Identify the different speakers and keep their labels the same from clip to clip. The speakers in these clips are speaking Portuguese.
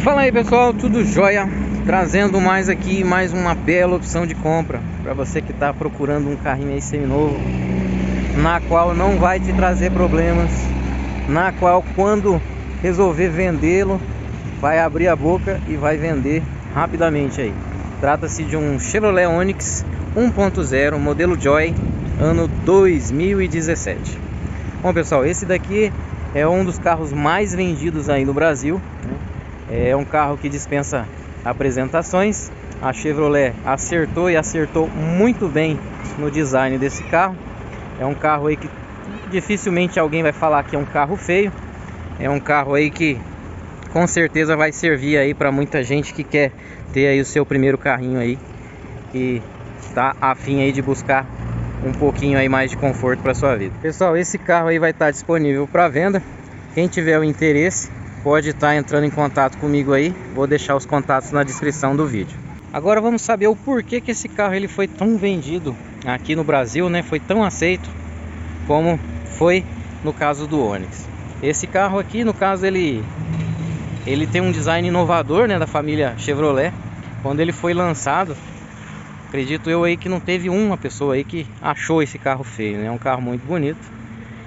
Speaker 1: Fala aí pessoal, tudo jóia? Trazendo mais aqui, mais uma bela opção de compra para você que está procurando um carrinho aí seminovo, na qual não vai te trazer problemas, na qual quando resolver vendê-lo, vai abrir a boca e vai vender rapidamente aí. Trata-se de um Chevrolet Onix 1.0 modelo Joy, ano 2017. Bom pessoal, esse daqui é um dos carros mais vendidos aí no Brasil, né? É um carro que dispensa apresentações. A Chevrolet acertou e acertou muito bem no design desse carro. É um carro aí que dificilmente alguém vai falar que é um carro feio. É um carro aí que com certeza vai servir aí para muita gente que quer ter aí o seu primeiro carrinho aí, que tá afim aí de buscar um pouquinho aí mais de conforto para sua vida. Pessoal, esse carro aí vai estar disponível para venda. Quem tiver o interesse pode estar entrando em contato comigo aí. Vou deixar os contatos na descrição do vídeo. Agora vamos saber o porquê que esse carro ele foi tão vendido aqui no Brasil, né? Foi tão aceito como foi no caso do Onix. Esse carro aqui, no caso, ele tem um design inovador, né, da família Chevrolet. Quando ele foi lançado, acredito eu aí que não teve uma pessoa aí que achou esse carro feio, né? É um carro muito bonito.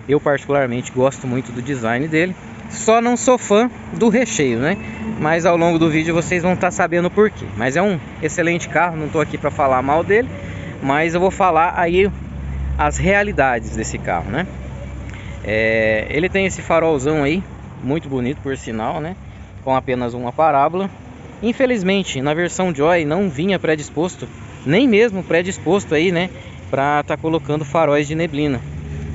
Speaker 1: Eu particularmente gosto muito do design dele. Só não sou fã do recheio, né? Mas ao longo do vídeo vocês vão estar sabendo o porquê. Mas é um excelente carro, não estou aqui para falar mal dele, mas eu vou falar aí as realidades desse carro, né? Ele tem esse farolzão aí, muito bonito por sinal, né? Com apenas uma parábola. Infelizmente, na versão Joy não vinha predisposto, nem mesmo predisposto aí, né? Para estar colocando faróis de neblina.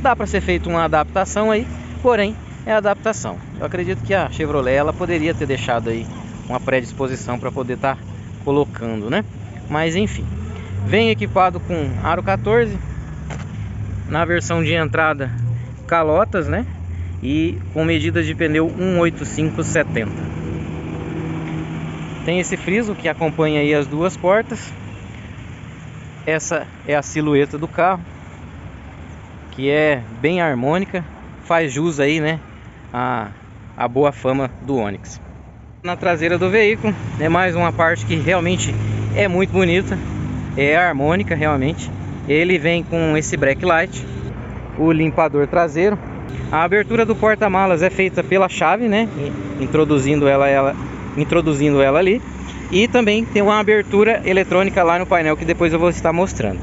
Speaker 1: Dá para ser feita uma adaptação aí, porém é adaptação. Eu acredito que a Chevrolet ela poderia ter deixado aí uma predisposição para poder estar colocando, né? Mas enfim, vem equipado com aro 14, na versão de entrada calotas, né? E com medidas de pneu 185/70. Tem esse friso que acompanha aí as duas portas. Essa é a silhueta do carro, que é bem harmônica, faz jus aí, né, a boa fama do Onix. Na traseira do veículo é mais uma parte que realmente é muito bonita, é harmônica realmente. Ele vem com esse backlight, o limpador traseiro. A abertura do porta-malas é feita pela chave, né, introduzindo ela ali. E também tem uma abertura eletrônica lá no painel que depois eu vou estar mostrando.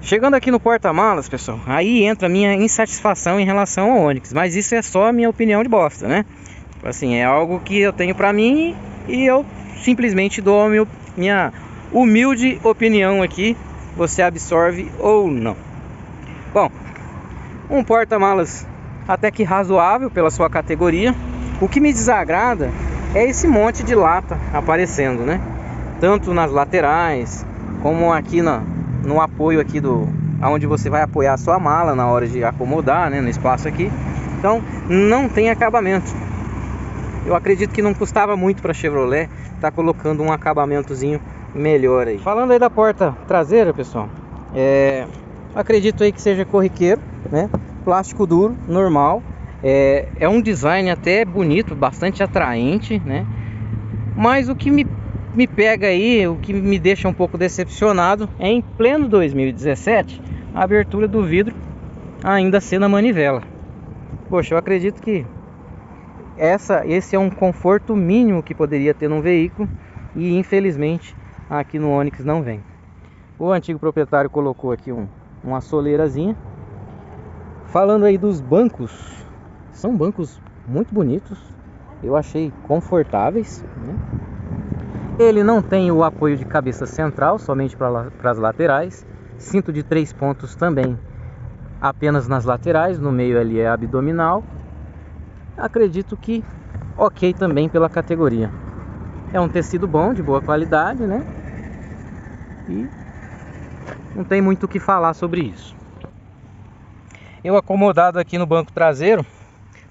Speaker 1: Chegando aqui no porta-malas, pessoal, aí entra a minha insatisfação em relação ao Onix. Mas isso é só a minha opinião de bosta, né? Assim, é algo que eu tenho pra mim e eu simplesmente dou a minha humilde opinião aqui. Você absorve ou não. Bom, um porta-malas até que razoável pela sua categoria. O que me desagrada é esse monte de lata aparecendo, né? Tanto nas laterais como aqui no apoio aqui onde você vai apoiar a sua mala na hora de acomodar, né, no espaço aqui. Então não tem acabamento. Eu acredito que não custava muito para a Chevrolet tá colocando um acabamentozinho melhor aí. Falando aí da porta traseira, pessoal, acredito aí que seja corriqueiro, né? Plástico duro, normal. É um design até bonito, bastante atraente, né? Mas o que me pega aí, o que me deixa um pouco decepcionado é em pleno 2017 a abertura do vidro ainda ser na manivela. Poxa, eu acredito que esse é um conforto mínimo que poderia ter num veículo e infelizmente aqui no Onix não vem. O antigo proprietário colocou aqui uma soleirazinha. Falando aí dos bancos, são bancos muito bonitos, eu achei confortáveis, né? Ele não tem o apoio de cabeça central, somente para as laterais. Cinto de 3 pontos também apenas nas laterais, no meio ali é abdominal. Acredito que ok também pela categoria. É um tecido bom, de boa qualidade, né? E não tem muito o que falar sobre isso. Eu acomodado aqui no banco traseiro,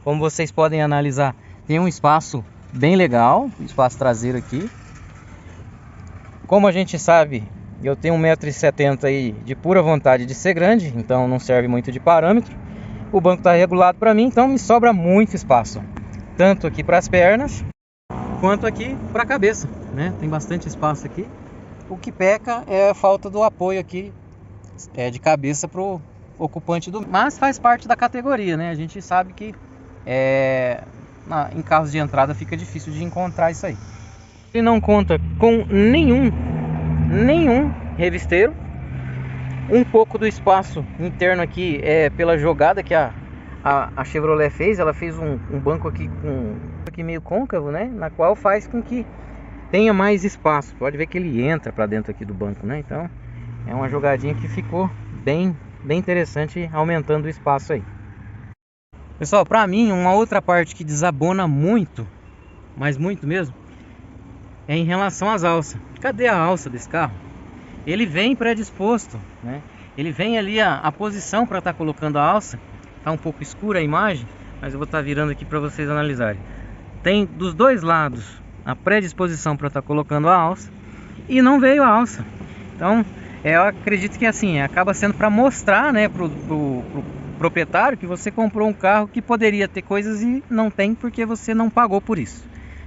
Speaker 1: como vocês podem analisar, tem um espaço bem legal, espaço traseiro aqui. Como a gente sabe, eu tenho 1,70 m aí de pura vontade de ser grande, então não serve muito de parâmetro. O banco está regulado para mim, então me sobra muito espaço, tanto aqui para as pernas quanto aqui para a cabeça, né? Tem bastante espaço aqui. O que peca é a falta do apoio aqui de cabeça pro ocupante do... Mas faz parte da categoria, né? A gente sabe que em carros de entrada fica difícil de encontrar isso aí. Ele não conta com nenhum revisteiro. Um pouco do espaço interno aqui é pela jogada que a Chevrolet fez. Ela fez um banco aqui meio côncavo, né? Na qual faz com que tenha mais espaço. Pode ver que ele entra para dentro aqui do banco, né? Então é uma jogadinha que ficou bem interessante, aumentando o espaço aí. Pessoal, para mim uma outra parte que desabona muito, mas muito mesmo, é em relação às alças. Cadê a alça desse carro? Ele vem predisposto, né? Ele vem ali a posição para estar colocando a alça. Tá um pouco escura a imagem, mas eu vou estar virando aqui para vocês analisarem. Tem dos dois lados a predisposição para estar colocando a alça e não veio a alça. Então eu acredito que assim acaba sendo para mostrar, né, pro proprietário que você comprou um carro que poderia ter coisas e não tem porque você não pagou por isso.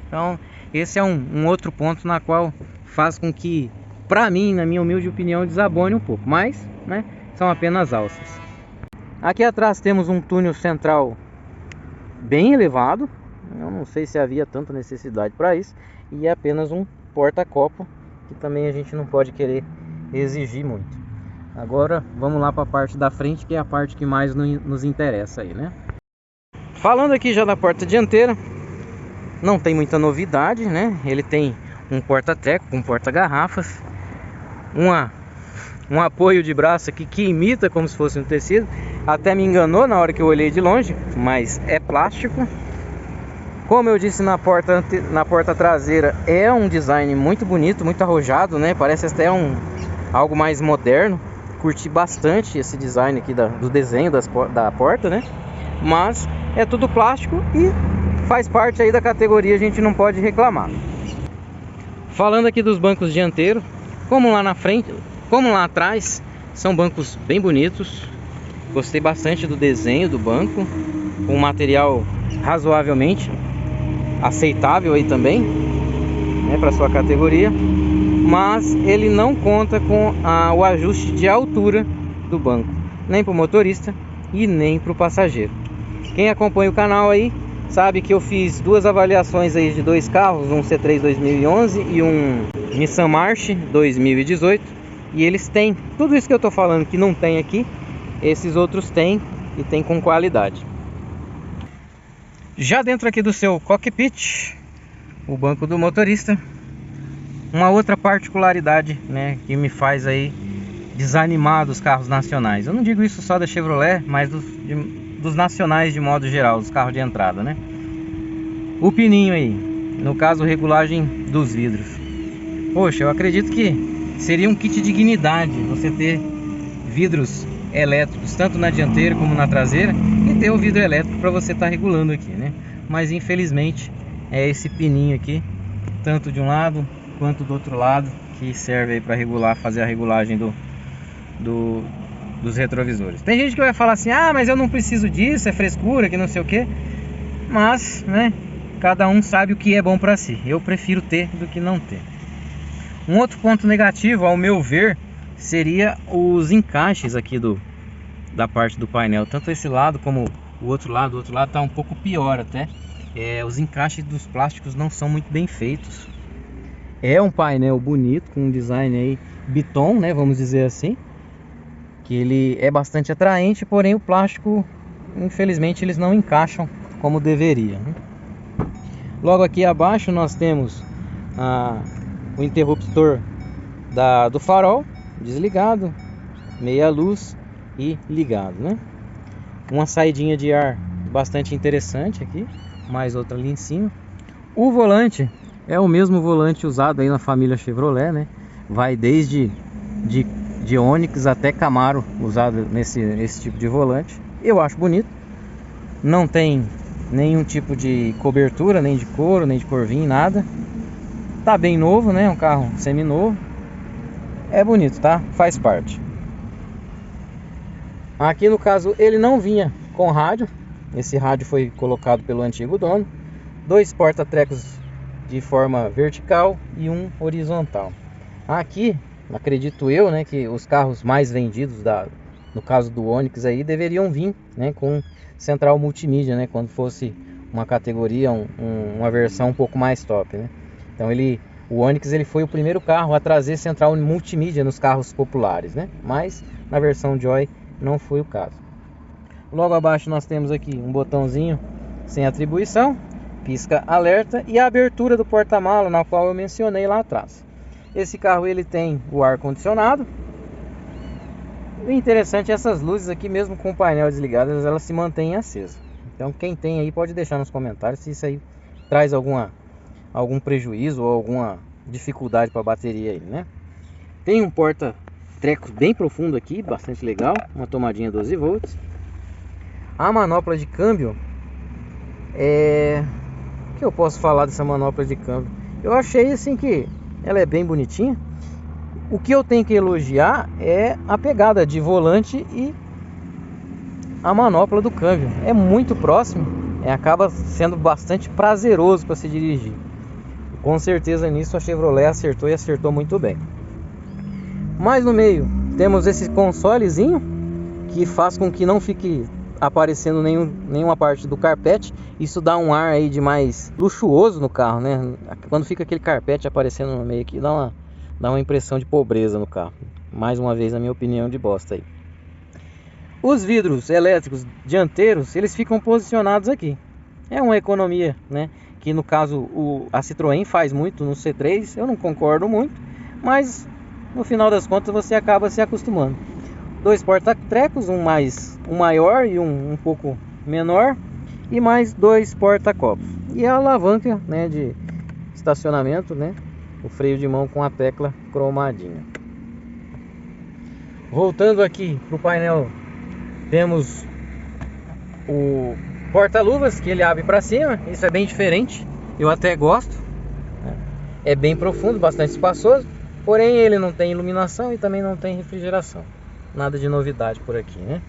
Speaker 1: Então esse é um outro ponto na qual faz com que, para mim, na minha humilde opinião, desabone um pouco, mas, né, são apenas alças. Aqui atrás temos um túnel central bem elevado. Eu não sei se havia tanta necessidade para isso. E é apenas um porta-copo, que também a gente não pode querer exigir muito. Agora vamos lá para a parte da frente, que é a parte que mais nos interessa aí, né? Falando aqui já da porta dianteira, não tem muita novidade, né? Ele tem um porta-treco com porta-garrafas, um apoio de braço aqui que imita como se fosse um tecido. Até me enganou na hora que eu olhei de longe, mas é plástico. Como eu disse, na porta traseira é um design muito bonito, muito arrojado, né? Parece até algo mais moderno. Curti bastante esse design aqui do desenho da porta, né? Mas é tudo plástico e faz parte aí da categoria, a gente não pode reclamar. Falando aqui dos bancos dianteiros, como lá na frente, como lá atrás, são bancos bem bonitos. Gostei bastante do desenho do banco, um material razoavelmente aceitável aí também, né, para sua categoria. Mas ele não conta com o ajuste de altura do banco, nem para o motorista e nem para o passageiro. Quem acompanha o canal aí sabe que eu fiz duas avaliações aí de dois carros, um C3 2011 e um Nissan March 2018, e eles têm tudo isso que eu tô falando que não tem aqui, esses outros têm, e tem com qualidade. Já dentro aqui do seu cockpit, o banco do motorista, uma outra particularidade, né, que me faz aí desanimar dos carros nacionais. Eu não digo isso só da Chevrolet, mas dos nacionais de modo geral, dos carros de entrada, né? O pininho aí, no caso, regulagem dos vidros. Poxa, eu acredito que seria um kit de dignidade você ter vidros elétricos, tanto na dianteira como na traseira, e ter o vidro elétrico para você estar regulando aqui, né? Mas infelizmente é esse pininho aqui, tanto de um lado quanto do outro lado, que serve aí para regular, fazer a regulagem dos retrovisores. Tem gente que vai falar assim: ah, mas eu não preciso disso, é frescura, que não sei o que. Mas, né, cada um sabe o que é bom para si. Eu prefiro ter do que não ter. Um outro ponto negativo, ao meu ver, seria os encaixes aqui da parte do painel. Tanto esse lado como o outro lado tá um pouco pior até. Os encaixes dos plásticos não são muito bem feitos. É um painel bonito, com um design aí Biton, né, vamos dizer assim, que ele é bastante atraente, porém o plástico, infelizmente, eles não encaixam como deveria, né? Logo aqui abaixo nós temos o interruptor do farol, desligado, meia luz e ligado, né? Uma saidinha de ar bastante interessante aqui, mais outra ali em cima. O volante é o mesmo volante usado aí na família Chevrolet, né? Vai desde de Onix até Camaro usado esse tipo de volante. Eu acho bonito. Não tem nenhum tipo de cobertura, nem de couro, nem de corvinho, nada. Tá bem novo, né? Um carro semi-novo. É bonito, tá? Faz parte. Aqui no caso ele não vinha com rádio. Esse rádio foi colocado pelo antigo dono. Dois porta-trecos de forma vertical e um horizontal. Aqui, acredito eu, né, que os carros mais vendidos, no caso do Onix aí, deveriam vir, né, com central multimídia, né, quando fosse uma categoria, uma versão um pouco mais top, né. Então o Onix ele foi o primeiro carro a trazer central multimídia nos carros populares, né, mas na versão Joy não foi o caso. Logo abaixo nós temos aqui um botãozinho sem atribuição, pisca alerta e a abertura do porta-mala, na qual eu mencionei lá atrás. Esse carro ele tem o ar condicionado. O interessante é essas luzes aqui, mesmo com o painel desligado, elas se mantêm acesas. Então quem tem aí pode deixar nos comentários se isso aí traz algum prejuízo ou alguma dificuldade para a bateria aí, né? Tem um porta-trecos bem profundo aqui, bastante legal, uma tomadinha 12 volts. A manopla de câmbio, o que eu posso falar dessa manopla de câmbio? Eu achei assim que ela é bem bonitinha. O que eu tenho que elogiar é a pegada de volante e a manopla do câmbio. É muito próximo, acaba sendo bastante prazeroso para se dirigir. Com certeza nisso a Chevrolet acertou e acertou muito bem. Mais no meio temos esse consolezinho que faz com que não fique aparecendo nenhuma parte do carpete. Isso dá um ar aí de mais luxuoso no carro, né? Quando fica aquele carpete aparecendo no meio aqui, dá uma impressão de pobreza no carro. Mais uma vez, na minha opinião, de bosta aí. Os vidros elétricos dianteiros, eles ficam posicionados aqui. É uma economia, né? Que no caso a Citroën faz muito no C3. Eu não concordo muito, mas no final das contas você acaba se acostumando. Dois porta-trecos, um maior e um pouco menor, e mais dois porta-copos. E a alavanca, né, de estacionamento, né, o freio de mão com a tecla cromadinha. Voltando aqui pro painel, temos o porta-luvas que ele abre para cima. Isso é bem diferente, eu até gosto, né? É bem profundo, bastante espaçoso, porém ele não tem iluminação e também não tem refrigeração. Nada de novidade por aqui, né?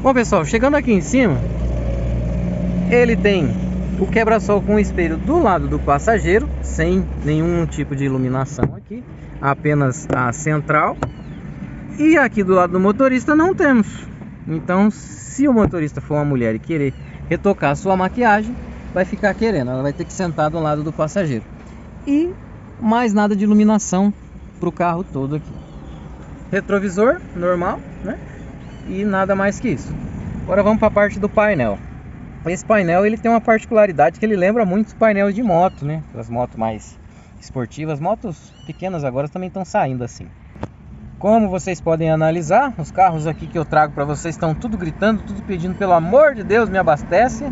Speaker 1: Bom, pessoal, chegando aqui em cima, ele tem o quebra-sol com espelho do lado do passageiro, sem nenhum tipo de iluminação aqui, apenas a central. E aqui do lado do motorista não temos. Então, se o motorista for uma mulher e querer retocar a sua maquiagem, vai ficar querendo, ela vai ter que sentar do lado do passageiro. E mais nada de iluminação para o carro todo aqui. Retrovisor normal, né? E nada mais que isso. Agora vamos para a parte do painel. Esse painel ele tem uma particularidade que ele lembra muito os painéis de moto, né? As motos mais esportivas, motos pequenas agora também estão saindo assim. Como vocês podem analisar, os carros aqui que eu trago para vocês estão tudo gritando, tudo pedindo, pelo amor de Deus, me abastece.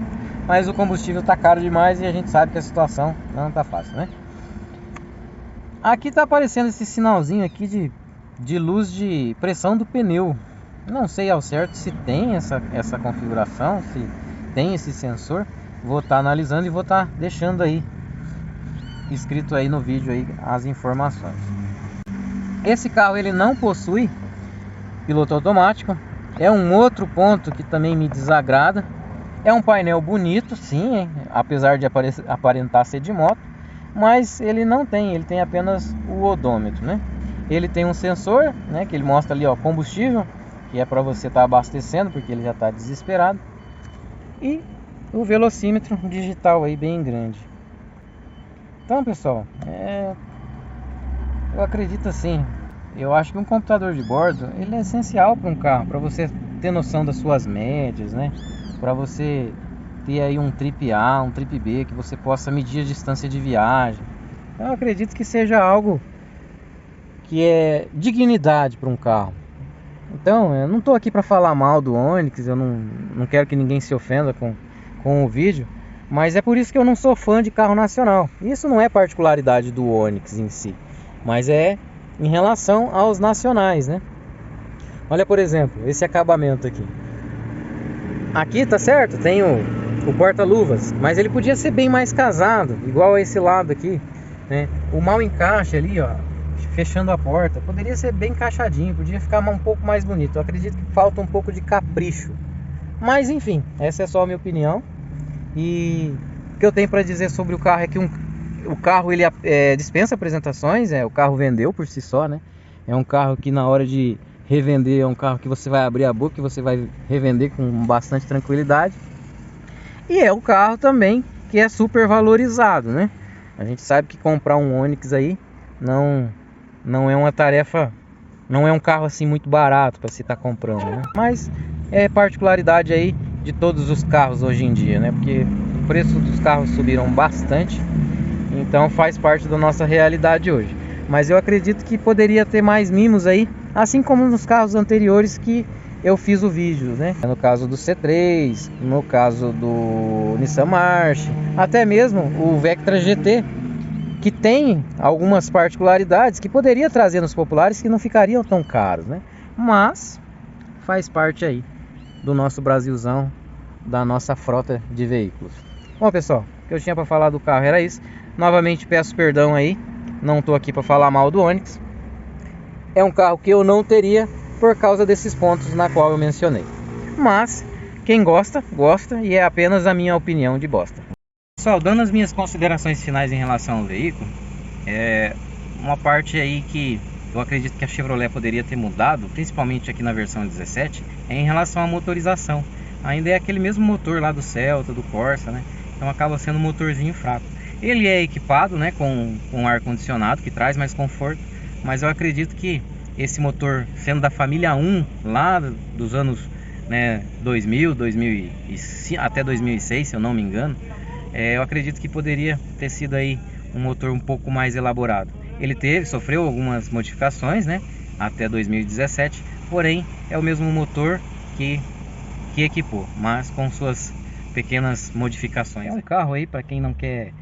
Speaker 1: Mas o combustível está caro demais e a gente sabe que a situação não está fácil, né? Aqui está aparecendo esse sinalzinho aqui de luz de pressão do pneu. Não sei ao certo se tem essa configuração, se tem esse sensor. Vou estar analisando e vou estar deixando aí escrito aí no vídeo aí as informações. Esse carro ele não possui piloto automático. É um outro ponto que também me desagrada. É um painel bonito, sim, hein? Apesar de aparentar ser de moto, mas ele não tem, ele tem apenas o odômetro, né? Ele tem um sensor, né, que ele mostra ali, ó, combustível, que é para você estar abastecendo, porque ele já está desesperado. E o velocímetro digital aí bem grande. Então, pessoal, eu acredito assim, eu acho que um computador de bordo, ele é essencial para um carro, para você ter noção das suas médias, né? Para você ter aí um trip A, um trip B, que você possa medir a distância de viagem. Então, eu acredito que seja algo que é dignidade para um carro. Então, eu não estou aqui para falar mal do Onix, eu não quero que ninguém se ofenda com o vídeo, mas é por isso que eu não sou fã de carro nacional. Isso não é particularidade do Onix em si, mas é em relação aos nacionais, né? Olha, por exemplo, esse acabamento aqui. Aqui tá certo, tem o porta-luvas, mas ele podia ser bem mais casado, igual a esse lado aqui, né? O mau encaixe ali, ó, fechando a porta, poderia ser bem encaixadinho, podia ficar um pouco mais bonito. Eu acredito que falta um pouco de capricho, mas enfim, essa é só a minha opinião. E O que eu tenho para dizer sobre o carro é que o carro ele dispensa apresentações, o carro vendeu por si só, né? É um carro que na hora de revender é um carro que você vai abrir a boca e você vai revender com bastante tranquilidade. E é um carro também que é super valorizado, né? A gente sabe que comprar um Onix aí não é uma tarefa, não é um carro assim muito barato para se estar comprando, né? Mas é particularidade aí de todos os carros hoje em dia, né? Porque o preço dos carros subiram bastante, então faz parte da nossa realidade hoje. Mas eu acredito que poderia ter mais mimos aí, assim como nos carros anteriores que eu fiz o vídeo, né? No caso do C3, no caso do Nissan March, até mesmo o Vectra GT, que tem algumas particularidades que poderia trazer nos populares que não ficariam tão caros, né? Mas faz parte aí do nosso Brasilzão, da nossa frota de veículos. Bom, pessoal, o que eu tinha para falar do carro era isso. Novamente peço perdão aí, não estou aqui para falar mal do Onix. É um carro que eu não teria por causa desses pontos na qual eu mencionei. Mas quem gosta, gosta, e é apenas a minha opinião de bosta. Pessoal, dando as minhas considerações finais em relação ao veículo, uma parte aí que eu acredito que a Chevrolet poderia ter mudado, principalmente aqui na versão 17, é em relação à motorização. Ainda é aquele mesmo motor lá do Celta, do Corsa, né? Então acaba sendo um motorzinho fraco. Ele é equipado, né, com ar condicionado, que traz mais conforto, mas eu acredito que esse motor, sendo da família 1, lá dos anos, né, 2000, até 2006, se eu não me engano, eu acredito que poderia ter sido aí um motor um pouco mais elaborado. Ele sofreu algumas modificações, né, até 2017, porém é o mesmo motor que equipou, mas com suas pequenas modificações. É um carro aí para quem não quer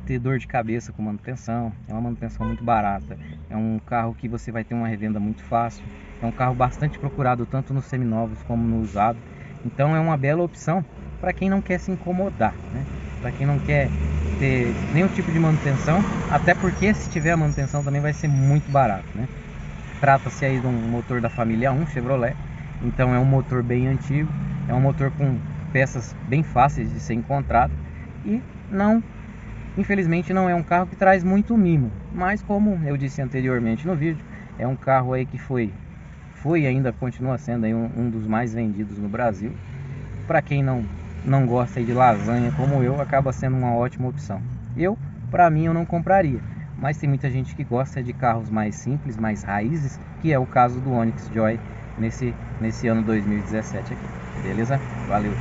Speaker 1: ter dor de cabeça com manutenção, é uma manutenção muito barata, é um carro que você vai ter uma revenda muito fácil, é um carro bastante procurado tanto nos seminovos como no usado, então é uma bela opção para quem não quer se incomodar, né? Para quem não quer ter nenhum tipo de manutenção, até porque se tiver a manutenção também vai ser muito barato, né? Trata-se aí de um motor da família 1 Chevrolet, então é um motor bem antigo, é um motor com peças bem fáceis de ser encontrado e infelizmente não é um carro que traz muito mimo, mas como eu disse anteriormente no vídeo, é um carro aí que foi e ainda continua sendo aí um dos mais vendidos no Brasil. Para quem não gosta aí de lasanha como eu, acaba sendo uma ótima opção. Para mim, eu não compraria, mas tem muita gente que gosta de carros mais simples, mais raízes, que é o caso do Onix Joy nesse ano 2017 aqui. Beleza? Valeu!